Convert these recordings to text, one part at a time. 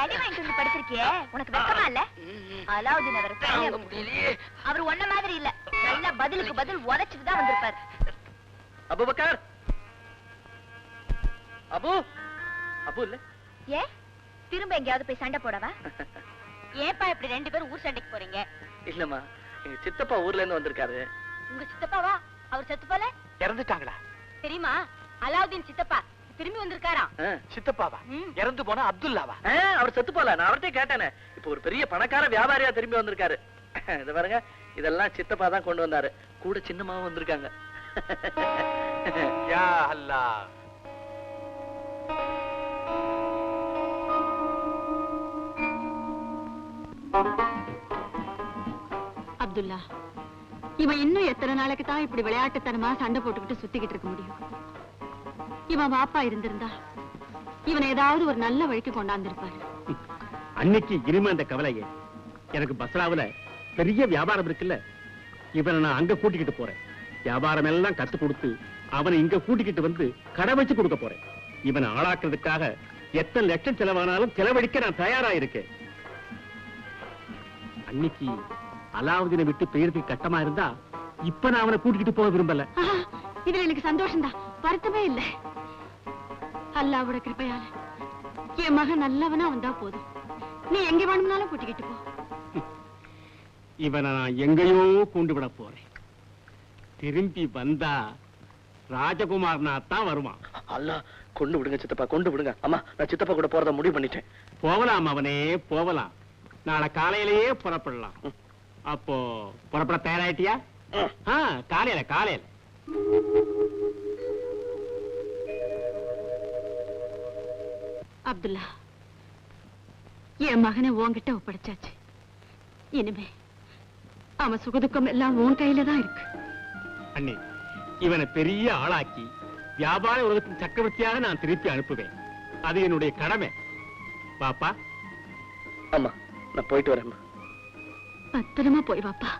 அடி வாங்கிட்டு வந்து படுத்திருக்கியே, உனக்கு வெக்கமா இல்ல? அலாவுதீன் அவர் ஒன்ன மாதிரி இல்ல, நல்ல பதிலுக்கு பதில் உதைச்சிட்டு தான் வந்திருப்பாரு. அபூபக்கர், அபு அபு இல்ல, ஏ திரும்ப எங்கயாவது போய் சண்டை போடவா? ஏப்பா இப்படி ரெண்டு பேரும் ஊர் சண்டைக்கு போறீங்க? இல்லம்மா, எங்க சித்தப்பா ஊர்ல இருந்து வந்திருக்காரு. உங்க சித்தப்பாவா? அவர் செத்து போல இறந்துட்டாங்களா? தெரியுமா? அலாவுதீன் சித்தப்பா திரும்பி வந்திருக்காராம். சித்தப்பாவா? இறந்து போனா அப்துல்லாவா? அவர் செத்து போல, நான் அவர்கிட்ட கேட்டேனே. இப்ப ஒரு பெரிய பணக்கார வியாபாரியா திரும்பி வந்திருக்காரு. இத பாருங்க, இதெல்லாம் சித்தப்பா தான் கொண்டு வந்தாரு. கூட சின்னமாவும் வந்திருக்காங்க. யா அல்லாஹ். அப்துல்லா, இவன் இன்னும் எத்தனை நாளைக்கு தான் இப்படி விளையாட்டுத்தனமா சண்டை போட்டுக்கிட்டு சுத்திக்கிட்டு இருக்க முடியும்? இவன் பாப்பா இருந்திருந்தா இவன் ஏதாவது ஒரு நல்ல வழிக்கு கொண்டாந்திருப்பாரு. அன்னைக்கு இனிமே அந்த கவலையே. எனக்கு பஸ்ராவுல பெரிய வியாபாரம் இருக்குல்ல, இவனை நான் அங்க கூட்டிக்கிட்டு போறேன். வியாபாரம் எல்லாம் கத்து கொடுத்து அவனை இங்க கூட்டிக்கிட்டு வந்து கடை வச்சு கொடுக்க போறேன். இவனை ஆளாக்குறதுக்காக எத்தனை லட்சம் செலவானாலும் செலவழிக்க நான் தயாரா இருக்கேன். அன்னைக்கு அலாவுதீனை விட்டு பெயருக்கு கட்டமா இருந்தா இப்ப நான் அவனை கூட்டிக்கிட்டு போக விரும்பல. இதுல எனக்கு சந்தோஷம் தான், வருத்தமே இல்லை. அல்லாவோட கிருபையால என் மகன் நல்லவனா வந்தா போதும். நீ எங்க வேணும்னாலும் கூட்டிக்கிட்டு போ. இவனை நான் எங்கேயோ கொண்டு விட போறேன். திரும்பி வந்தா ராஜகுமார்னா தான் வருவான். அல்லா, கொண்டு விடுங்க சித்தப்பா, கொண்டு விடுங்க. அம்மா, நான் சித்தப்பா கூட போறத முடிவு பண்ணிட்டேன். போகலாம் அவனே, போகலாம். நாளை காலையிலேயே புறப்படலாம். அப்போ புறப்பட தயாராயிட்டியா? காலையில காலையில. அப்துல்லா, என் மகனை உன்கிட்ட ஒப்படைச்சாச்சு. இனிமே அவன் சுகதுக்கம் எல்லாம் உன் கையில தான் இருக்கு. அண்ணி, இவனை பெரிய ஆளாக்கி வியாபார உலகத்தின் சக்கரவர்த்தியாக நான் திருப்பி அனுப்புவேன். அது என்னுடைய கடமை. பாப்பா. அம்மா, நான் போயிட்டு வரேன். பத்திரமா போய் வாப்பா.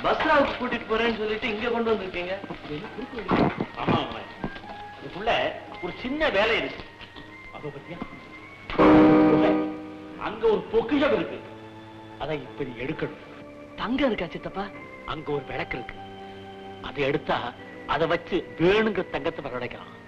பஸ்ராவுக்கு கூட்டிட்டு போறேன்னு சொல்லிட்டு இங்க கொண்டு வந்திருக்கீங்க. ஆமா, அதுக்குள்ள ஒரு சின்ன வேலை இருக்கு. அதோ பத்தியா, அங்க ஒரு பொக்கிஷம் இருக்கு. அதை இப்படி எடுக்கணும். தங்கம் இருக்கா சித்தப்பா? அங்க ஒரு விளக்கு இருக்கு. அதை எடுத்தா அதை வச்சு வேணுங்கிற தங்கத்தை வரவழைக்கலாம்.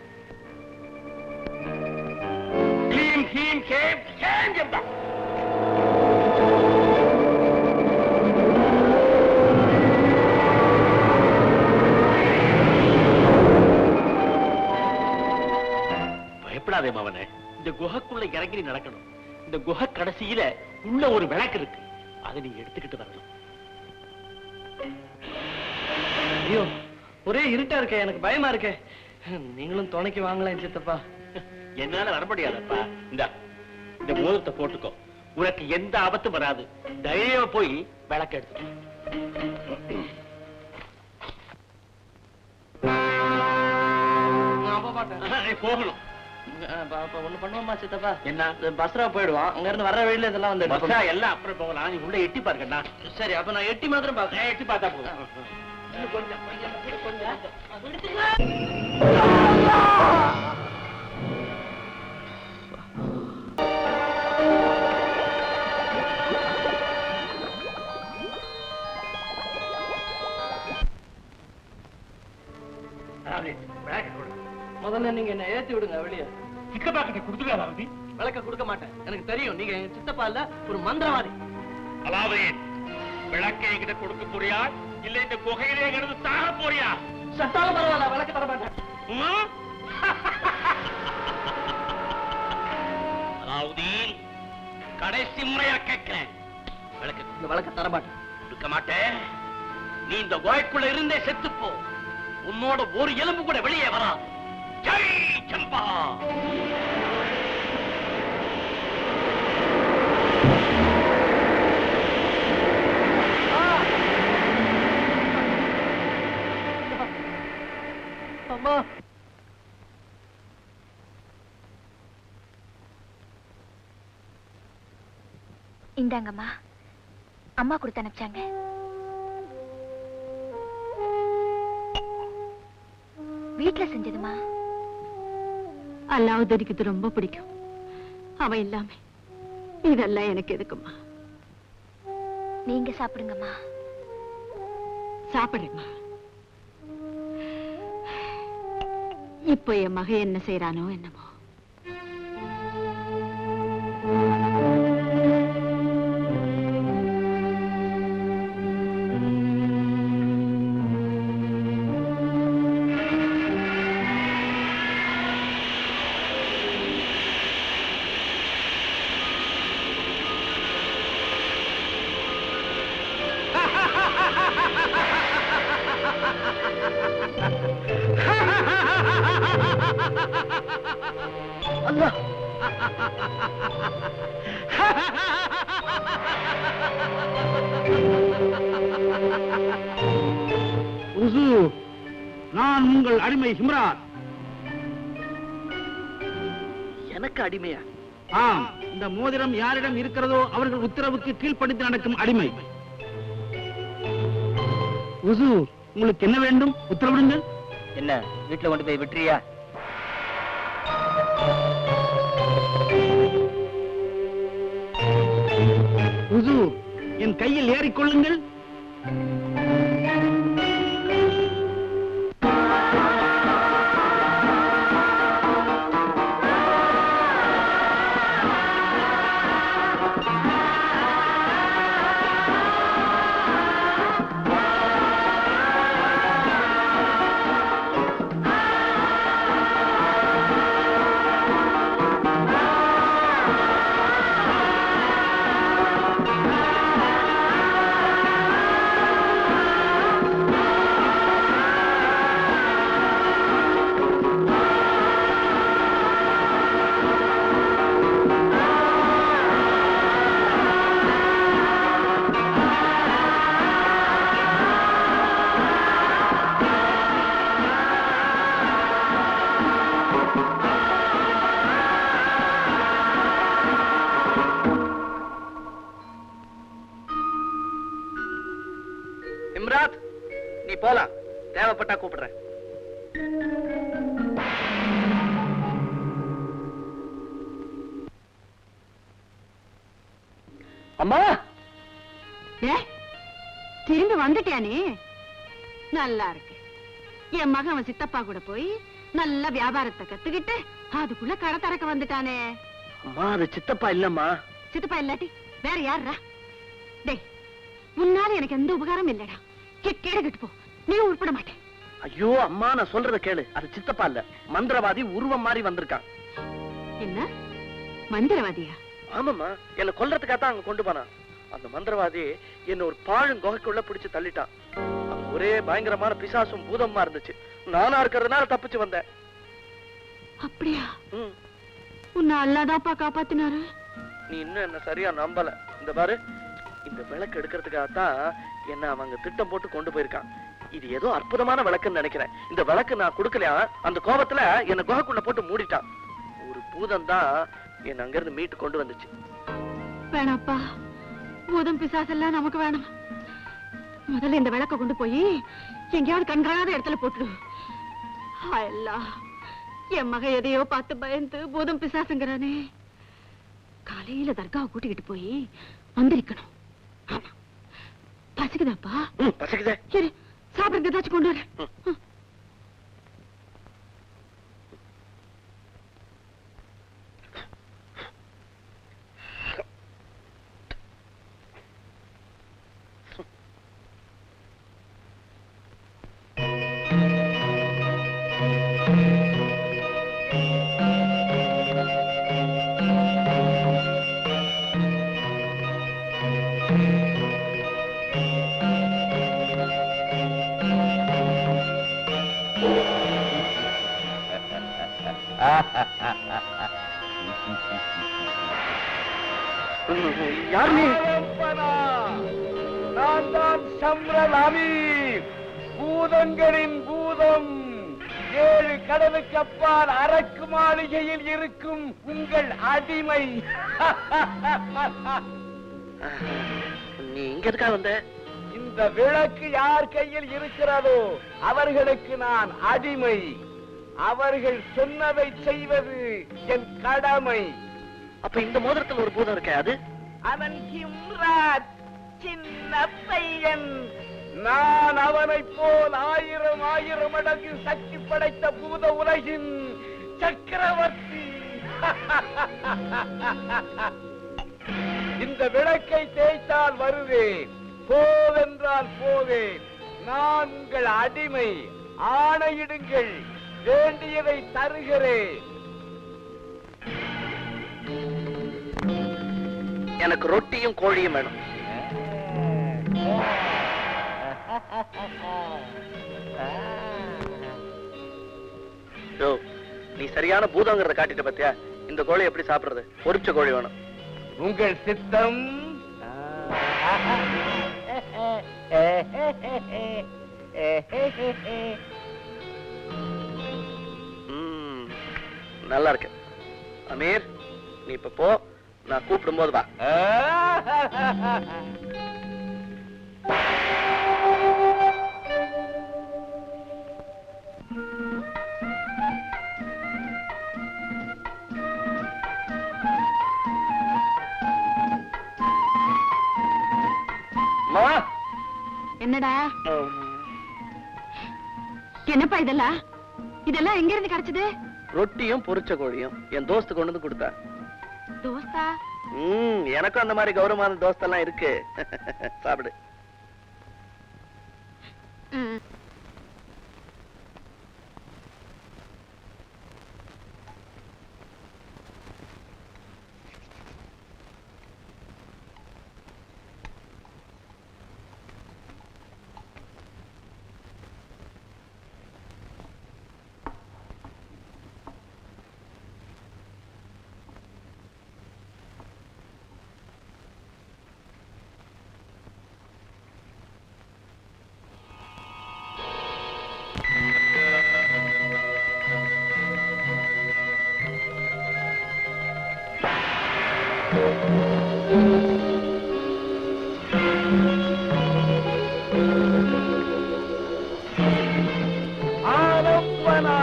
பயப்படாதே மவனே, இந்த குகைக்குள்ள இறங்கி நடக்கணும். இந்த குகை கடைசியில உள்ள ஒரு விளக்கு இருக்கு. அதை நீ எடுத்துக்கிட்டு வரணும். ஐயோ, ஒரே இருட்டா இருக்க, எனக்கு பயமா இருக்க. நீங்களும் துணைக்கு வாங்கலாம் சித்தப்பா. என்னால வர முடியாதப்பா. இந்த மோதிரத்தை போட்டுக்கோ, உனக்கு எந்த ஆபத்தும் வராது. தைரியமா போய் விளக்கு எடுத்து போகணும். ஒண்ணு பண்ணுவோமா சித்தப்பா? என்ன? பஸ்ரா போயிடுவான். அங்க இருந்து வர வழியில இதெல்லாம் வந்து எல்லாம் அப்புறம் போகலாம். நீ உள்ள எட்டி பாருங்கண்ணா. சரி, அப்ப நான் எட்டி மாத்திரம் பாக்குறேன். எட்டி பார்த்தா போதும். கொஞ்சம் முதல்ல நீங்க என்ன ஏத்தி விடுங்க வெளியே. சித்தப்பா கிட்ட கொடுத்துருக்காரு. விளக்க கொடுக்க மாட்டேன், எனக்கு தெரியும். நீங்க எங்க சித்தப்பா இல்ல, ஒரு மந்திரவாதி. அலாவுதீன், விளக்கை என்கிட்ட கொடுக்க போறியா இல்ல இந்த குகையிலே கிடந்து சாக போறியா? சத்தாலும் பரவாயில்ல, விளக்க தர மாட்டேன். அலாவுதீன், கடைசி முறையா கேட்கிறேன். விளக்க தர மாட்டேன். கொடுக்க மாட்டேன். நீ இந்த குகைக்குள்ள இருந்தே செத்துப்போ. உன்னோட ஒரு எலும்பு கூட வெளியே வராது. ஜெய் சம்பா. அம்மா. இந்தாங்கம்மா, அம்மா கொடுத்து அனுப்பிச்சாங்க. வீட்டுல செஞ்சதுமா. அல்லாவுதனுக்கு இது ரொம்ப பிடிக்கும். அவன் இல்லாம இதெல்லாம் எனக்கு எதுக்குமா? நீங்க சாப்பிடுங்கம்மா. சாப்பிடுறேம்மா. இப்போ என் மகன் என்ன செய்யறானோ என்னமோ. நான் உங்கள் அடிமை ஹிம்ராத். எனக்கு அடிமையா? ஆம், இந்த மோதிரம் யாரிடம் இருக்கிறதோ அவர்கள் உத்தரவுக்கு கீழ்ப்படித்து நடக்கும் அடிமை. ஹுசூர், உங்களுக்கு என்ன வேண்டும்? உத்தரவிடுங்கள். என்ன வீட்டுல கொண்டு போய் விட்டுறியா? ஹுசூர், என் கையில் ஏறிக்கொள்ளுங்கள். இம்ராத், நீ போலாம். தேவைப்பட்டா கூப்பிடுறேன். அம்மா, திரும்பி வந்துட்டியா நீ? நல்லா இருக்கு. என் மகன் அவன் சித்தப்பா கூட போய் நல்ல வியாபாரத்தை கத்துக்கிட்டு அதுக்குள்ள கடை திறக்க வந்துட்டானே. அம்மா, அது சித்தப்பா இல்லம்மா. சித்தப்பா இல்லாட்டி வேற யாரா? டேய், முன்னால எனக்கு எந்த உபகாரம் இல்லடா. கேடு கட்டு போ. நீ உருப்பட மாட்டேன். ஐயோ அம்மா, நான் சொல்றத கேளு. அது சித்தப்பா இல்ல, மந்திரவாதி உருவம் மாறி வந்திருக்கான். என்ன மந்திரவாதியா? ஆமாம்மா, என்ன கொல்றதுக்காக அங்க கொண்டு போனான். அந்த மந்திரவாதி என்ன ஒரு பாழும் குகைக்குள்ள பிடிச்சு தள்ளிட்டான். அங்க ஒரே பயங்கரமான பிசாசும் பூதமா இருந்துச்சு. நானா இருக்கிறதுனால தப்பிச்சு வந்தேன். அப்படியா? உன்னை அல்லாதாப்பா காப்பாத்தினாரு. நீ இன்னும் என்ன சரியா நம்பல. இந்த பாரு, இந்த விளக்கு எடுக்கிறதுக்காகத்தான் என்ன அவங்க திட்டம் போட்டு கொண்டு போயிருக்கான். இது ஏதோ அற்புதமான விளக்குன்னு நினைக்கிறேன். இந்த விளக்கு நான் கொடுக்கலையா, அந்த கோபத்துல என்ன குகைக்குள்ள போட்டு மூடிட்டான். ஒரு பூதம் தான் என்ன அங்க இருந்து மீட்டு கொண்டு வந்துச்சு. வேணாப்பா, பூதம் பிசாசெல்லாம் நமக்கு வேணாம். முதல்ல இந்த விளக்க கொண்டு போய் எங்கேயாவது கண்காணாத இடத்துல போட்டுடு. எல்லாம் என் மக எதையோ பார்த்து பயந்து பூதம் பிசாசுங்கிறானே. காலையில தர்காவை கூட்டிக்கிட்டு போய் வந்திருக்கணும். ஆமா, பசிக்குதாப்பா? பசிக்குதே. சரி, சாப்பிடுறது ஏதாச்சும் கொண்டு வரேன். யார் நீ? நான் தான் சம்ரலாமி, பூதங்களின் பூதம். 7 கடலுக்கு அப்பால் அரக்கு மாளிகையில் இருக்கும் உங்கள் அடிமை. நீ இங்க இருக்கா வந்த? இந்த விளக்கு யார் கையில் இருக்கிறதோ அவர்களுக்கு நான் அடிமை. அவர்கள் சொன்னதை செய்வது என் கடமை. அப்ப இந்த மோதிரத்தில் ஒரு பூதம் இருக்கே, அது? அவன் ஹிம்ராத், சின்ன பையன். நான் அவனை போல் 1000 மடங்கு சக்தி படைத்த பூத உலகின் சக்கரவர்த்தி. இந்த விளக்கை தேய்த்தால் வருவேன், போவென்றால் போவேன். நான் உங்கள் அடிமை. ஆணையிடுங்கள், வேண்டியதை தருகிறேன். எனக்கு ரொட்டியும் கோழியும் வேணும். நீ சரியான பூதங்கிறத காட்டிட்ட பத்தியா? இந்த கோழி எப்படி சாப்பிடுறது? பொரிச்ச கோழி வேணும். உங்கள் சித்தம். நல்லா இருக்கு. அமீர், நீ இப்ப போ, நான் கூப்பிடும் போது வா. என்னடா என்னப்பா இதெல்லாம்? இதெல்லாம் எங்க இருந்து கிடைச்சது? ரொட்டியும் பொரிச்ச கோழியும் என் தோஸ்து கொண்டு வந்து கொடுத்தா. தோஸ்தா? எனக்கும் அந்த மாதிரி கௌரவமான தோஸ்தெல்லாம் இருக்கு. சாப்பிடு. ஆலம்பனா.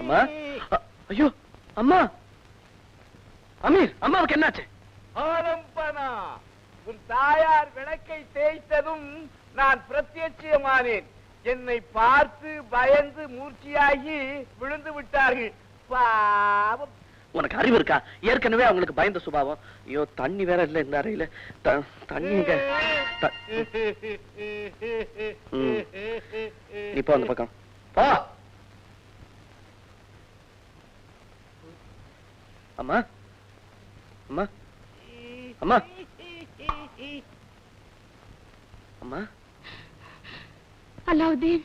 அம்மா, ஐயோ அம்மா. அமீர், அம்மாவுக்கு என்னாச்சு? ஆலம்பனா, உன் தாயார் விளக்கை தேய்த்ததும் நான் பிரத்யட்சமானேன். என்னை பார்த்து பயந்து மூர்ச்சியாகி விழுந்து விட்டார்கள். பாவம். உனக்கு அறிவு இருக்கா? ஏற்கனவே அவங்களுக்கு பயந்த சுபாவம். ஐயோ, தண்ணி வேற இல்ல இந்த அறையில. தண்ணி இங்க. நீ போ அந்த பக்கம் போ. அம்மா, அம்மா, அம்மா, அம்மா. அலாவுதீன்,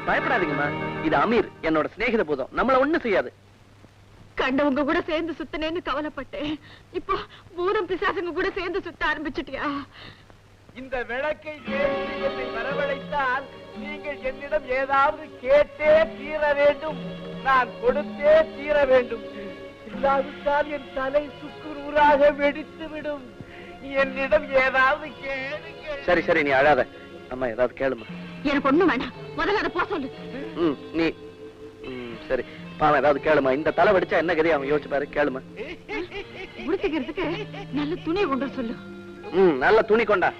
பயப்படாதீங்கம்மா. இது அமீர், என்னோட சிநேகித பூதம். நம்மள ஒண்ணும் செய்யாது. கண்டவங்க கூட சேர்ந்து சுத்தினேன்னு கவலைப்பட்டேன். இப்போ பூதம் பிசாசுங்க கூட சேர்ந்து சுத்த ஆரம்பிச்சுட்டியா? இந்த விளக்கை தேடி என்னை வரவழைத்தால் நீங்கள் என்னிடம் ஏதாவது கேட்டே தீர வேண்டும். நான் கொடுத்தே தீர வேண்டும். இல்லாவிட்டால் என் தலை சுக்குநூறாக வெடித்துவிடும். என்னிடம் ஏதாவது கேளுங்கள். சரி சரி, நீ அழாத. அம்மா, ஏதாவது கேளுமா. எனக்கு ஒண்ணும் வேண்டாம். முதல்ல அதை போ சொல்லு. நீ சரி, பாவம், ஏதாவது கேளுமா. இந்த தலை வெடிச்சா என்ன கதி அவன் யோசிச்சு பாரு. கேளுமா. உடுத்திக்கிறதுக்கு நல்ல துணி கொண்டு சொல்லு. நல்ல துணி கொண்டா.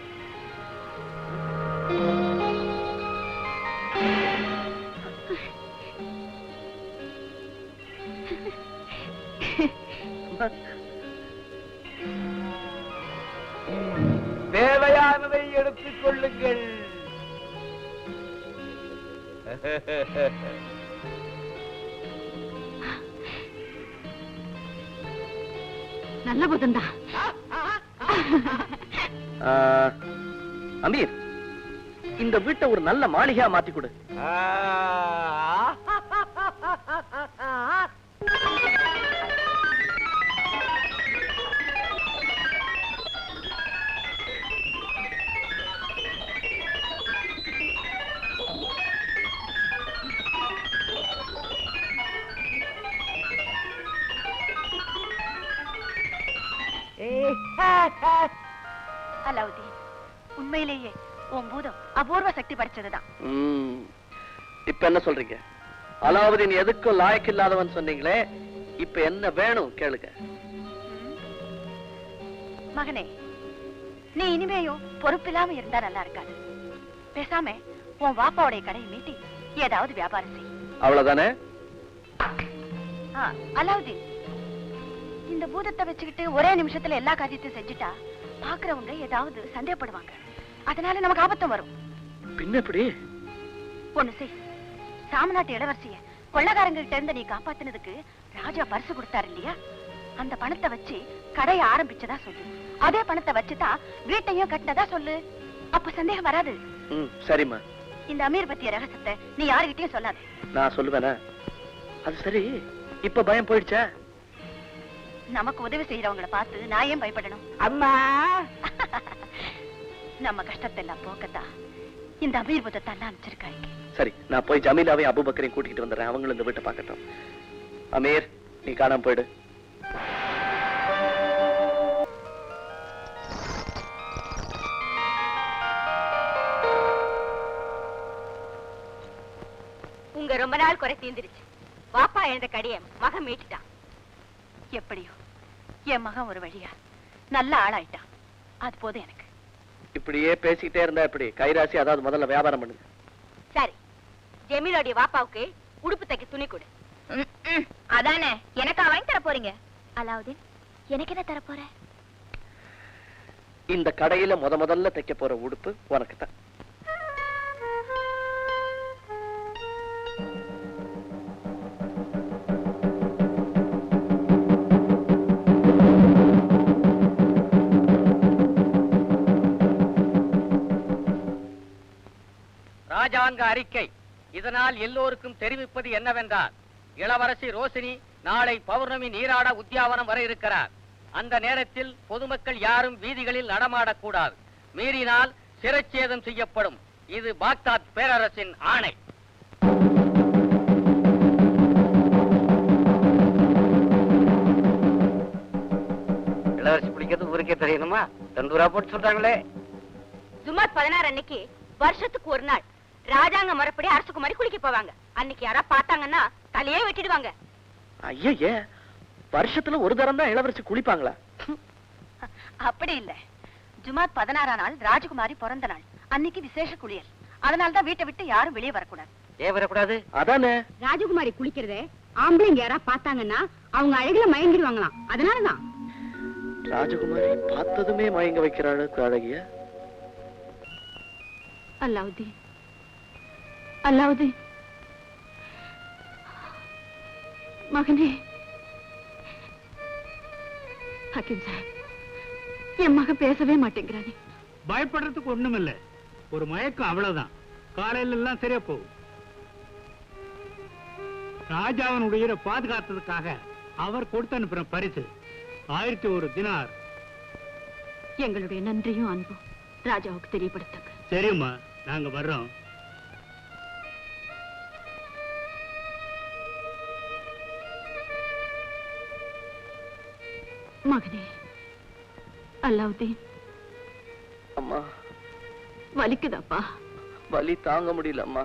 தேவையானதை எடுத்துக் கொள்ளுங்கள். நல்ல புதன்தான். அமீர், இந்த வீட்டை ஒரு நல்ல மாளிகையா மாத்தி கொடு. அலாவுதீன், உண்மையிலேயே உன் பூதம் அபூர்வ சக்தி படைச்சதுதான். இப்ப என்ன சொல்றீங்க? அலாவுதீன் எதுக்கும் லாயக்கில்லாதவன் சொன்னீங்களே, இப்ப என்ன வேணும் கேளுங்க. மகனே, நீ இனிமேயும் பொறுப்பில்லாம இருந்தா நல்லா இருக்காது. பேசாம உன் வாப்பாவுடைய கடையை மீட்டி ஏதாவது வியாபாரம் செய். அவ்வளவுதானே? அலாவுதீன், இந்த பூதத்தை வச்சுக்கிட்டு ஒரே நிமிஷத்துல எல்லா காரியத்தையும் செஞ்சுட்டா பாக்குறவங்க ஏதாவது சந்தேகப்படுவாங்க. அதனால நமக்கு ஆபத்தம் வரும். பின்ன எப்படி? ஒண்ணு செய், சாமநாட்டு இளவரசிய கொள்ளக்காரங்க கிட்ட இருந்து நீ காப்பாத்தினதுக்கு ராஜா பரிசு கொடுத்தாரு இல்லையா, அந்த பணத்தை வச்சு கடையை ஆரம்பிச்சதா சொல்லு. அதே பணத்தை வச்சுதான் வீட்டையும் கட்டினதா சொல்லு. அப்ப சந்தேகம் வராது. சரிம்மா. இந்த அமீர் பத்திய ரகசியத்தை நீ யாருகிட்டயும் சொல்லாத. நான் சொல்லுவேனா? அது சரி, இப்ப பயம் போயிடுச்சா? நமக்கு உதவி செய்யறவங்களை பார்த்து நான் ஏன் பயப்படணும்? அம்மா, நம்ம கஷ்டத்தை எல்லாம் போக்கத்தா இந்த அமீர் புதத்தை எல்லாம் அனுப்பிச்சிருக்காங்க. சரி, நான் போய் ஜமீலாவையும் அபூபக்கரையும் கூட்டிட்டு வந்துடுறேன். அவங்களும் இந்த வீட்டை பார்க்கட்டும். அமீர், நீ காணாம போயிடு. உங்க ரொம்ப நாள் குறை தீர்ந்துருச்சு. வாப்பா எழுந்த கடிய மகன் மீட்டுட்டான். எப்படியோ என் மகன் ஒரு வழியா நல்ல ஆளாயிட்டான். அது போதும் எனக்கு. இப்படியே பேசிக்கிட்டே இருந்தா எப்படி? கைராசி, அதாவது முதல்ல வியாபாரம் பண்ணுங்க. சரி, ஜமீலோடைய வாப்பாவுக்கு உடுப்பு தைக்க துணி கொடு. அதானே எனக்கா வாங்கி தர போறீங்க? அலாவுதீன், எனக்கு என்ன தர போற? இந்த கடையில முதல்ல தைக்க போற உடுப்பு உனக்கு தான். ராஜாங்க அறிக்கை. இதனால் எல்லோருக்கும் தெரிவிப்பது என்னவென்றால், இளவரசி ரோசினி நாளை பௌர்ணமி நீராட உத்தியாவனம் வர இருக்கிறார். அந்த நேரத்தில் பொதுமக்கள் யாரும் வீதிகளில் நடமாடக்கூடாது. மீறினால் சிரச்சேதம் செய்யப்படும். இது பாக்தாத் பேரரசின் ஆணை. இளவரசி பிடிக்கிறது ஊருக்கே தெரியணுமா? தந்தூரா போட்டு சொல்றாங்களே. ஜுமாத் 16 அன்னைக்கு வருஷத்துக்கு ஒரு நாள் ராஜாங்க முறைப்படி அரசுக்குமாரி குளிக்க போவாங்க. அன்னைக்கு யாரா பார்த்தாங்கன்னா தலையே வெட்டிடுவாங்க. ஐயே, வருஷத்துல ஒரு தரம் தான் இளவரசி குளிப்பாங்களா? அப்படி இல்ல, ஜுமாத் 16 நாள் ராஜகுமாரி பிறந்த நாள். அன்னைக்கு விசேஷ குளியல். அதனாலதான் வீட்டை விட்டு யாரும் வெளியே வரக்கூடாது. ஏன் வரக்கூடாது? அதானே. ராஜகுமாரி குளிக்கிறத ஆம்பளைங்க யாரா பார்த்தாங்கன்னா அவங்க அழகுல மயங்கிடுவாங்களாம். அதனாலதான். ராஜகுமாரி பார்த்ததுமே மயங்க வைக்கிறாள் அழகிய. அல்லாவுதீன், அல்லாவுதீன் மகனே. ஹக்கீம் சாஹிப், என் மகன் பேசவே மாட்டேங்கிறானே. பயப்படுறதுக்கு ஒண்ணும் இல்ல, ஒரு மயக்கம், அவ்வளவுதான். காலையில எல்லாம் சரியா போகும். ராஜாவின் உயிரை பாதுகாத்ததுக்காக அவர் கொடுத்து அனுப்புற பரிசு 1001 தினார். எங்களுடைய நன்றியும் அன்பும் ராஜாவுக்கு தெரியப்படுத்துங்க. சரிம்மா, நாங்க வர்றோம். மகனே அல்லாவுதீன். அம்மா, வலிக்குதாப்பா? வலி தாங்க முடியல அம்மா.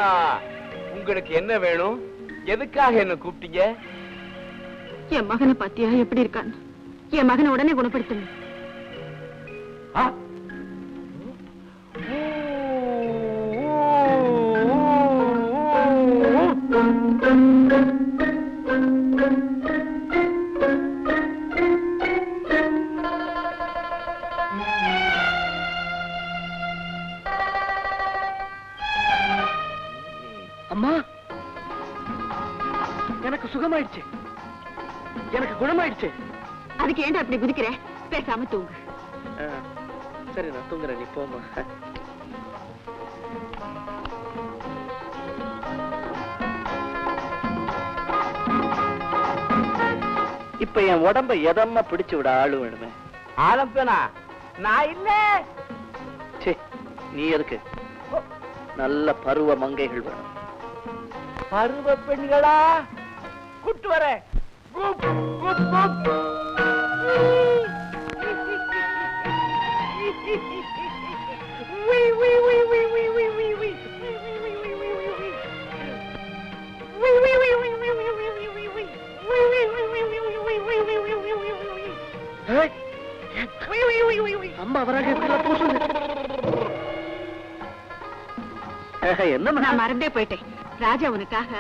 அலம்பனா, உங்களுக்கு என்ன வேணும்? எதுக்காக என்ன கூப்பிட்டீங்க? என் மகனை பாத்தியா எப்படி இருக்கான்னு? என் மகனை உடனே குணப்படுத்தணும். அம்மா, எனக்கு சுகமாயிடுச்சு, எனக்கு குணமாயிடுச்சு. அதுக்கு ஏன்டா அப்படி குதிக்கிற? பேசாம தூங்கு. சரி, நான் தூங்குறேன், நீ போமா. இப்ப என் உடம்ப எதமா பிடிச்சு விட ஆளு வேணுமே. ஆலம்பனா, நான் இல்ல. சே, நீ எதுக்கு? நல்ல பருவ மங்கைகள் வேணும். பருவ பெண்களா? கூட்டு வர. அம்மா வராங்க. என்ன நான் மறந்தே போயிட்டேன். ராஜா உனக்காக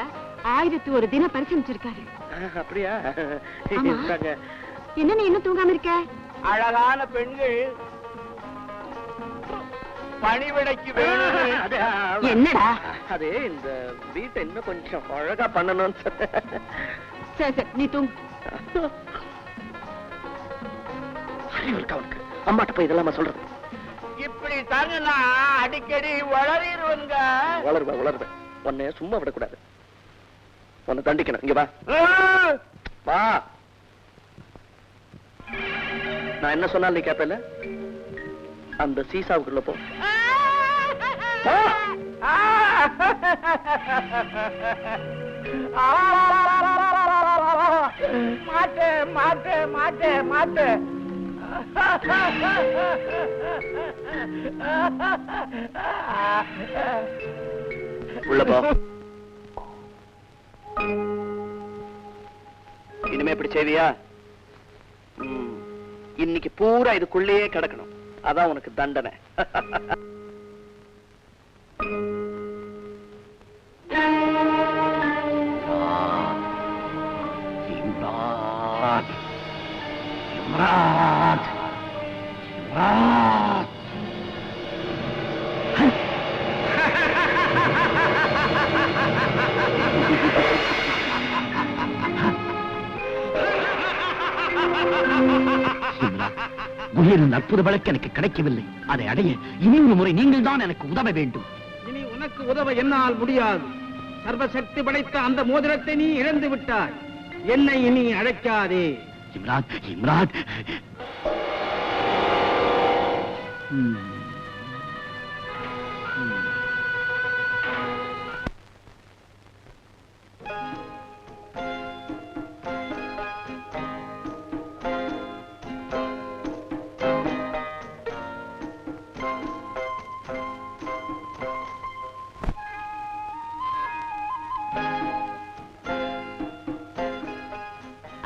1001 தின பரிசளிச்சிருக்காரு. அப்படியா? ஆமா. என்ன நீ இன்னும் தூங்காம இருக்க? அழகான பெண்கள் பணிவிடைக்கு வேணும். என்னடா? அது இந்த வீட்டை இன்னும் கொஞ்சம் அழகா பண்ணணும்னு சரி சரி, நீ தூங்கு. அவனுக்கு அம்மாட்ட போய் இதெல்லாம் சொல்றது. இப்படி தாங்கன்னா அடிக்கடி வளரிடுவங்க. வளருவேன். உன்னை சும்மா விடக்கூடாது. உன்னை தண்டிக்கணும். இங்க வா. வா. நான் என்ன சொன்னாலும் நீ கேப்பல. அந்த சீசாவுக்குள்ள போ. மாட்டேன். உள்ள போ. இனிமே எப்படி செய்வியா? இன்னைக்கு பூரா இதுக்குள்ளேயே கிடக்கணும். அதான் உனக்கு தண்டனை. குஹிரின் அற்புத வழக்கு எனக்கு கிடைக்கவில்லை. அதை அடைய இனி ஒரு முறை நீங்கள் தான் எனக்கு உதவ வேண்டும். இனி உனக்கு உதவ என்னால் முடியாது. சர்வசக்தி படைத்த அந்த மோதிரத்தை நீ இழந்து விட்டாய். என்னை இனி அழைக்காதே. இம்ரான்.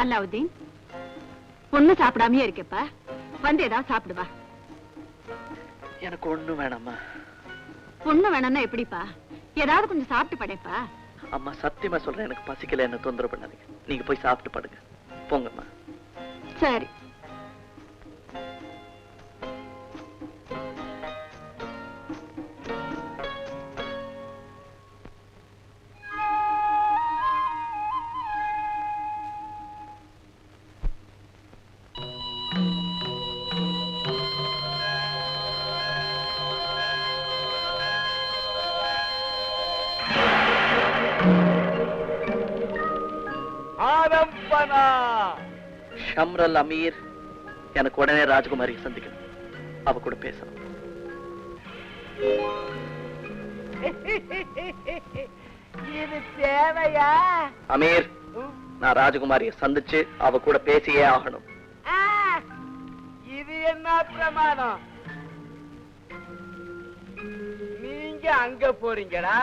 அல்லாவுதீன், பொண்ணு சாப்பிடாமயே இருக்கப்பா. வந்து ஏதாவது சாப்பிடுவா. எனக்கு ஒண்ணு வேணாம்மா. பொண்ணு வேணும்னா எப்படிப்பா? ஏதாவது கொஞ்சம் சாப்பிட்டு படைப்பா. அம்மா, சத்தியமா சொல்றேன், எனக்கு பசிக்கல. என்ன தொந்தரவு பண்ணாதீங்க. நீங்க போய் சாப்பிட்டு படுங்க. போங்கம்மா. சரி. ஆலம்பனா, ஷம்ரல் அமீர், எனக்கு உடனே ராஜகுமாரியை சந்திக்கணும். அவ கூட பேசணும். இது தேவையா? அமீர், நான் ராஜகுமாரியை சந்திச்சு அவ கூட பேசியே ஆகணும். இது என்ன பிரமாணம்? நீங்க அங்க போறீங்களா?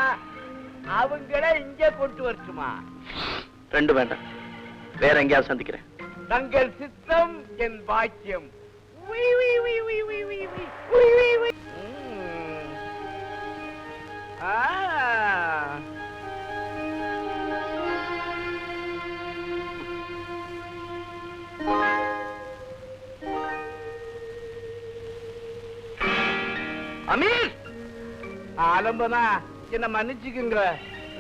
அவங்கள இங்க கொண்டு வரட்டுமா? ரெண்டு வேண்டாம், வேற எங்கேயாவது சந்திக்கிறேன். தங்கள் சித்தம் என் பாக்கியம். உய், உய், உய், உய், உய், உய், உய், உய், உய், உய். அமீர், ஆலம்பனா என்ன மன்னிச்சுக்குங்க.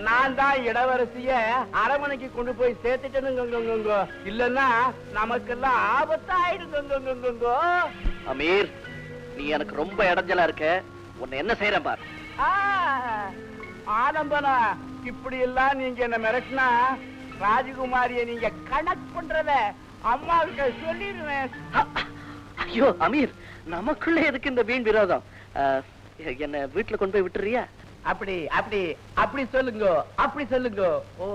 நான் தான் இளவரசிய அரமனைக்கு கொண்டு போய் சேர்த்துட்டேனுங்க. இல்லன்னா நமக்கெல்லாம் ஆபத்தாயிடுங்க. அமீர், நீ எனக்கு ரொம்ப இடைஞ்சலா இருக்க. உன்னை என்ன செய்யறேன் பார். ஆலம்பனா, இப்படி எல்லாம் நீங்க என்ன மிரட்டினா ராஜகுமாரிய நீங்க கணக்கு பண்றத அம்மா கிட்ட சொல்லிடுவேன். ஐயோ அமீர், நமக்குள்ள எதுக்கு இந்த வீண் விரோதம்? என்ன வீட்டுல கொண்டு போய் விட்டுறியா? அப்படி அப்படி அப்படி சொல்லுங்க, அப்படி சொல்லுங்க. ஓ,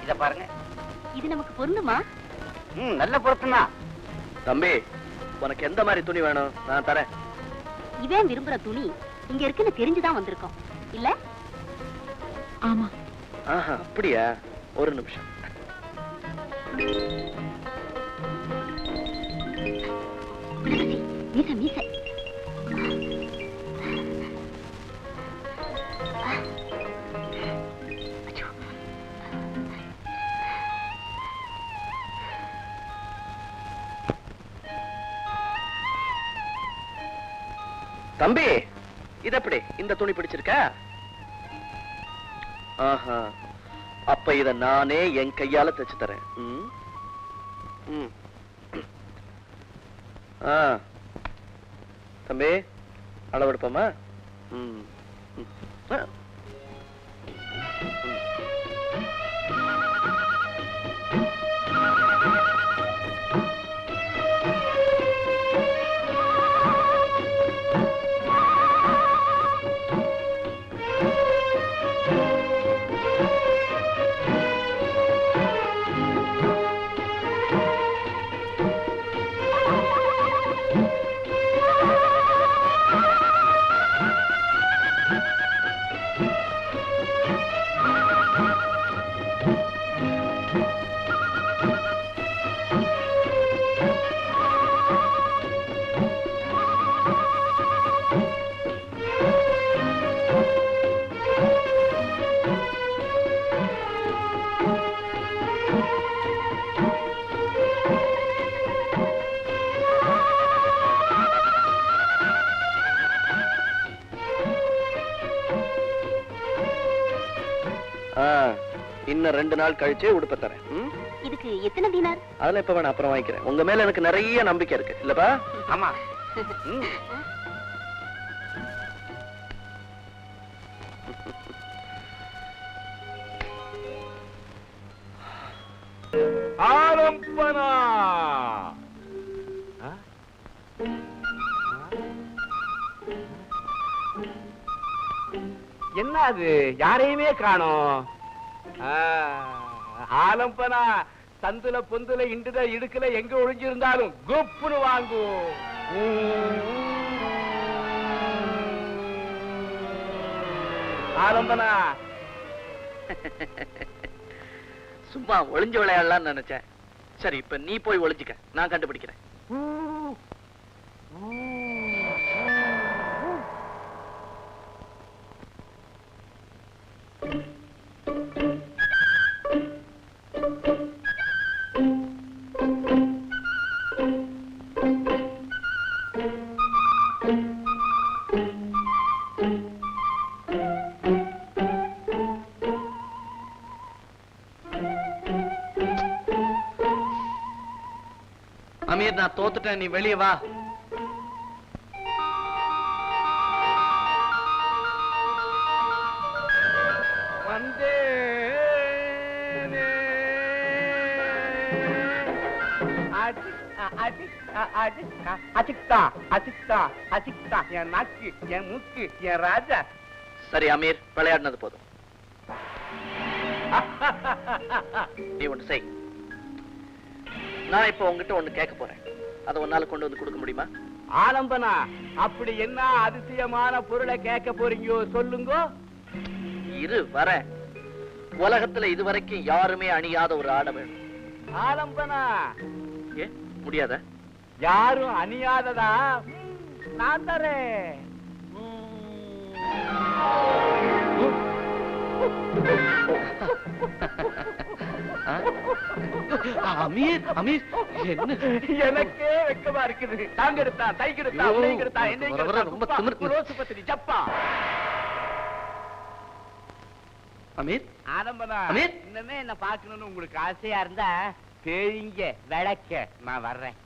இத பாருங்க. இது நமக்கு பொருந்துமா? நல்ல பொருத்தமா. தம்பி, உனக்கு எந்த மாதிரி துணி வேணும்? நான் தரேன். இவன் விரும்புற துணி இங்க இருக்குன்னு தெரிஞ்சுதான் வந்திருக்கோம் இல்ல? ஆமா. ஆஹா, அப்படியா? ஒரு நிமிஷம். மீச மீச. தம்பி, இது எப்படி? இந்த துணி பிடிச்சிருக்க? ஆஹா, அப்ப இத நானே என் கையால தச்சு தரேன். தம்பி, அளவெடுப்போமா? இன்னும் 2 நாள் கழிச்சு உடுப்ப தரேன். இதுக்கு எத்தனை தீனார்? அதெல்லாம் இப்ப வேணா, அப்புறம் வாங்கிக்கிறேன். உங்க மேல எனக்கு நிறைய நம்பிக்கை இருக்கு இல்லப்பா? ஆமா. ஆலம்பனா, என்ன அது? யாரையுமே காணோம். ஆலம்பனா, சந்துல பொந்துல இண்டுல இடுக்கல எங்க ஒளிஞ்சிருந்தாலும் குப்புன்னு வாங்கும். ஆலம்பனா, சும்மா ஒளிஞ்சு விளையாடலாம்னு நினைச்சேன். சரி, இப்ப நீ போய் ஒளிஞ்சுக்க, நான் கண்டுபிடிக்கிறேன். அமீர், நான் தோத்துட்டேன், நீ வெளியே வா. வந்தே அசிக்தா அசிக்தா அசிக்தா, என் நாக்கு, என் மூக்கு, என் ராஜா. சரி அமீர், விளையாடினது போதும். நீ ஒண்ணு செய். நான் இப்ப உங்ககிட்ட ஒண்ணு கேட்க போறேன். அதை உன்னால கொண்டு வந்து கொடுக்க முடியுமா? ஆலம்பனா, அப்படி என்ன அதிசயமான பொருளை கேட்க போறீங்கோ சொல்லுங்க. இரு வரேன். உலகத்துல இதுவரைக்கும் யாருமே அணியாத ஒரு ஆடை வேணும். ஆலம்பனா, ஏ முடியாத? யாரும் அணியாததா நான் தரேன். அமீர், அமீர் என்ன? எனக்கே வெக்கமா இருக்குது. தாங்க எடுத்தா, தைக்கு எடுத்தா, உடைக்கு எடுத்தா, என்னைக்கு எடுத்தா, ரொம்ப திமிரு. ரோசு பத்திரி ஜப்பா. அமீர், ஆலம்பனா, அமீர். இன்னமே என்ன பாக்கணும்னு உங்களுக்கு ஆசையா இருந்தா பேய்ங்க விளக்க நான் வர்றேன்.